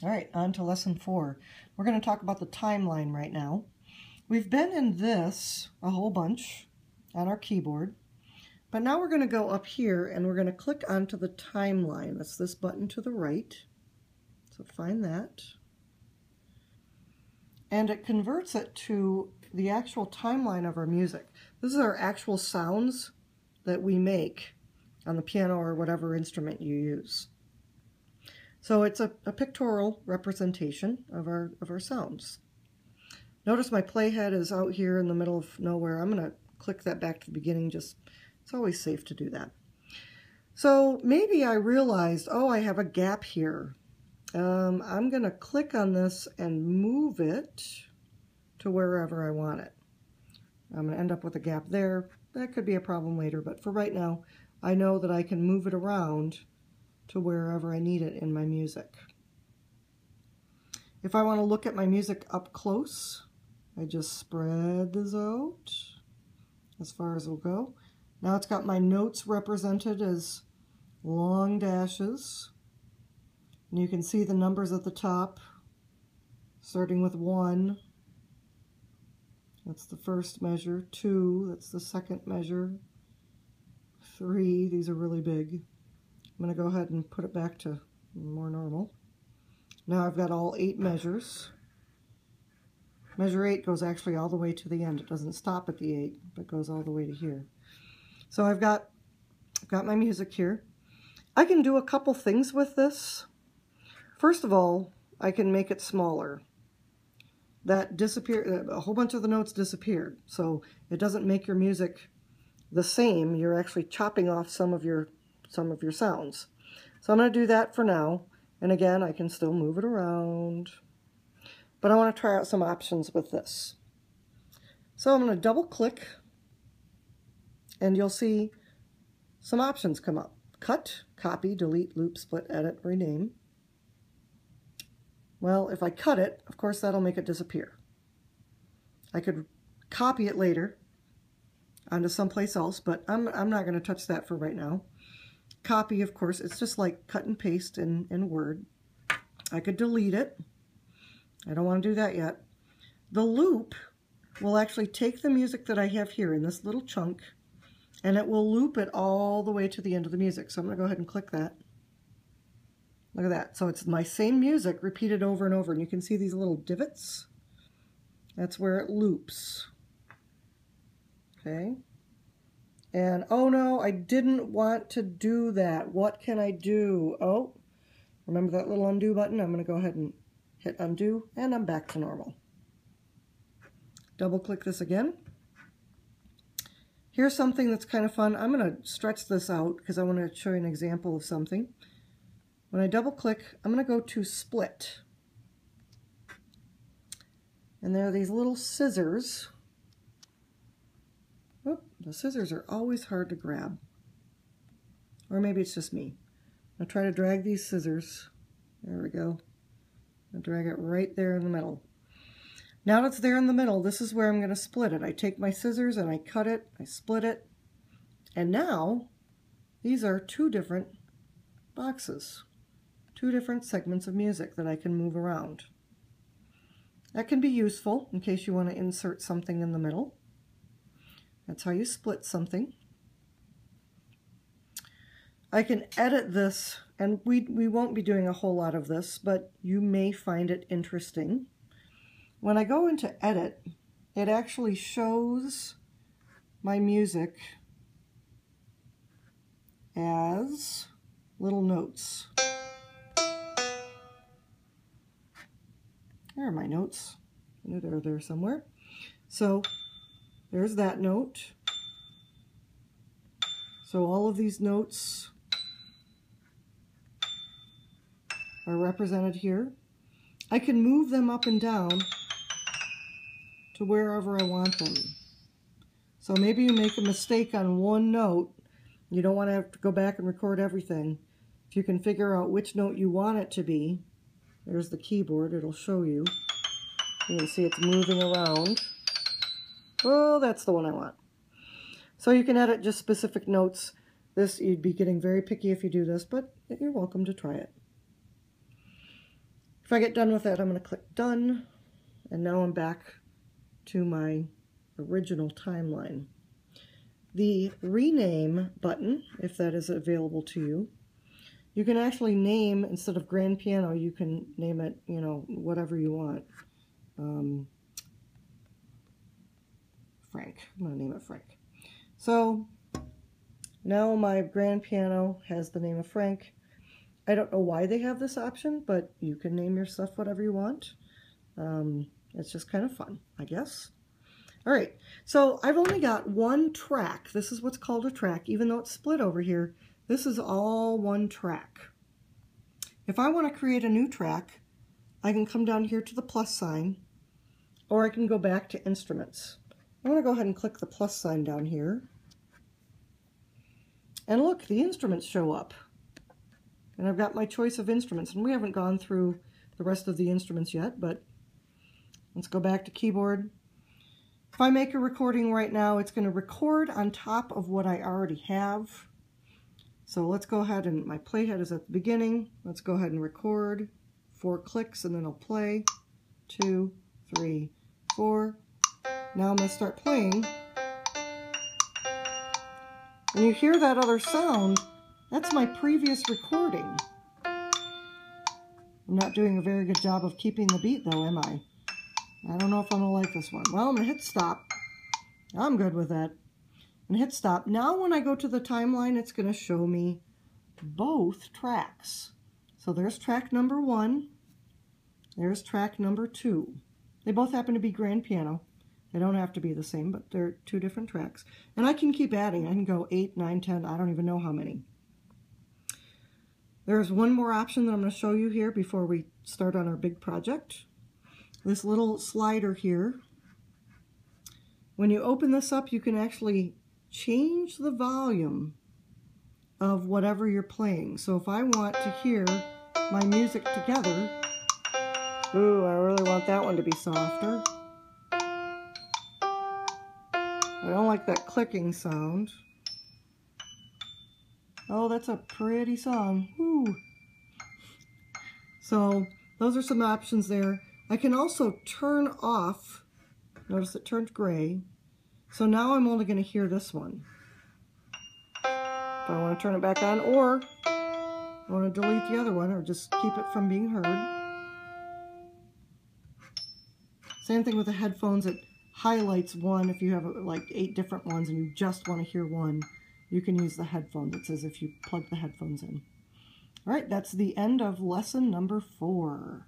All right, on to lesson 4. We're going to talk about the timeline right now. We've been in this a whole bunch on our keyboard, but now we're going to go up here and we're going to click onto the timeline. That's this button to the right. So find that. And it converts it to the actual timeline of our music. This is our actual sounds that we make on the piano or whatever instrument you use. So it's a pictorial representation of our sounds. Notice my playhead is out here in the middle of nowhere. I'm going to click that back to the beginning. It's always safe to do that. So maybe I realized, oh, I have a gap here. I'm going to click on this and move it to wherever I want it. I'm going to end up with a gap there. That could be a problem later, but for right now, I know that I can move it around to wherever I need it in my music. If I want to look at my music up close, I just spread this out as far as it'll go. Now it's got my notes represented as long dashes. And you can see the numbers at the top, starting with 1. That's the first measure. 2, that's the second measure. 3, these are really big. I'm going to go ahead and put it back to more normal. Now I've got all 8 measures. Measure 8 goes actually all the way to the end. It doesn't stop at the 8, but goes all the way to here. So I've got my music here. I can do a couple things with this. First of all, I can make it smaller. That disappear, a whole bunch of the notes disappeared, so it doesn't make your music the same. You're actually chopping off some of your sounds. So I'm going to do that for now, and again, I can still move it around. But I want to try out some options with this. So I'm going to double click, and you'll see some options come up. Cut, copy, delete, loop, split, edit, rename. Well, if I cut it, of course that'll make it disappear. I could copy it later onto someplace else, but I'm not going to touch that for right now. Copy, of course, it's just like cut and paste in Word. I could delete it. I don't want to do that yet. The loop will actually take the music that I have here in this little chunk, and it will loop it all the way to the end of the music. So I'm going to go ahead and click that. Look at that. So it's my same music repeated over and over, and you can see these little divots. That's where it loops. Okay. And oh no, I didn't want to do that. What can I do? Oh, remember that little undo button? I'm going to go ahead and hit undo, and I'm back to normal. Double click this again. Here's something that's kind of fun. I'm going to stretch this out because I want to show you an example of something. When I double click, I'm going to go to split. And there are these little scissors. Oh, the scissors are always hard to grab. Or maybe it's just me. I'll try to drag these scissors. There we go. I'll drag it right there in the middle. Now that it's there in the middle, this is where I'm going to split it. I take my scissors and I cut it, I split it, and now these are 2 different boxes. 2 different segments of music that I can move around. That can be useful in case you want to insert something in the middle. That's how you split something. I can edit this, and we won't be doing a whole lot of this, but you may find it interesting. When I go into edit, it actually shows my music as little notes. There are my notes. I knew they were there somewhere. So there's that note. So all of these notes are represented here. I can move them up and down to wherever I want them. So maybe you make a mistake on one note. You don't want to have to go back and record everything. If you can figure out which note you want it to be, there's the keyboard, it'll show you. You can see it's moving around. Oh, that's the one I want. So you can edit just specific notes. This, you'd be getting very picky if you do this, but you're welcome to try it. If I get done with that, I'm going to click done, and now I'm back to my original timeline. The rename button, if that is available to you, you can actually name, instead of grand piano, you can name it, you know, whatever you want. Frank. I'm going to name it Frank. So now my grand piano has the name of Frank. I don't know why they have this option, but you can name your stuff whatever you want. It's just kind of fun, I guess. All right, so I've only got one track. This is what's called a track, even though it's split over here. This is all one track. If I want to create a new track, I can come down here to the plus sign, or I can go back to instruments. I'm going to go ahead and click the plus sign down here. And look, the instruments show up. And I've got my choice of instruments. And we haven't gone through the rest of the instruments yet, but let's go back to keyboard. If I make a recording right now, it's going to record on top of what I already have. So let's go ahead, and my playhead is at the beginning. Let's go ahead and record 4 clicks, and then I'll play 2, 3, 4. Now I'm going to start playing. And you hear that other sound, that's my previous recording. I'm not doing a very good job of keeping the beat though, am I? I don't know if I'm going to like this one. Well, I'm going to hit stop. I'm good with that. And hit stop. Now when I go to the timeline, it's going to show me both tracks. So there's track number 1. There's track number 2. They both happen to be grand piano. They don't have to be the same, but they're 2 different tracks. And I can keep adding. I can go 8, 9, 10. I don't even know how many. There's one more option that I'm going to show you here before we start on our big project. This little slider here. When you open this up, you can actually change the volume of whatever you're playing. So if I want to hear my music together, ooh, I really want that one to be softer. I don't like that clicking sound. Oh, that's a pretty song. Woo. So those are some options there. I can also turn off, notice it turned gray. So now I'm only going to hear this one. If I want to turn it back on, or I want to delete the other one, or just keep it from being heard. Same thing with the headphones. It highlights one. If you have like 8 different ones and you just want to hear one, you can use the headphones. It's as if you plug the headphones in. All right, that's the end of lesson number 4.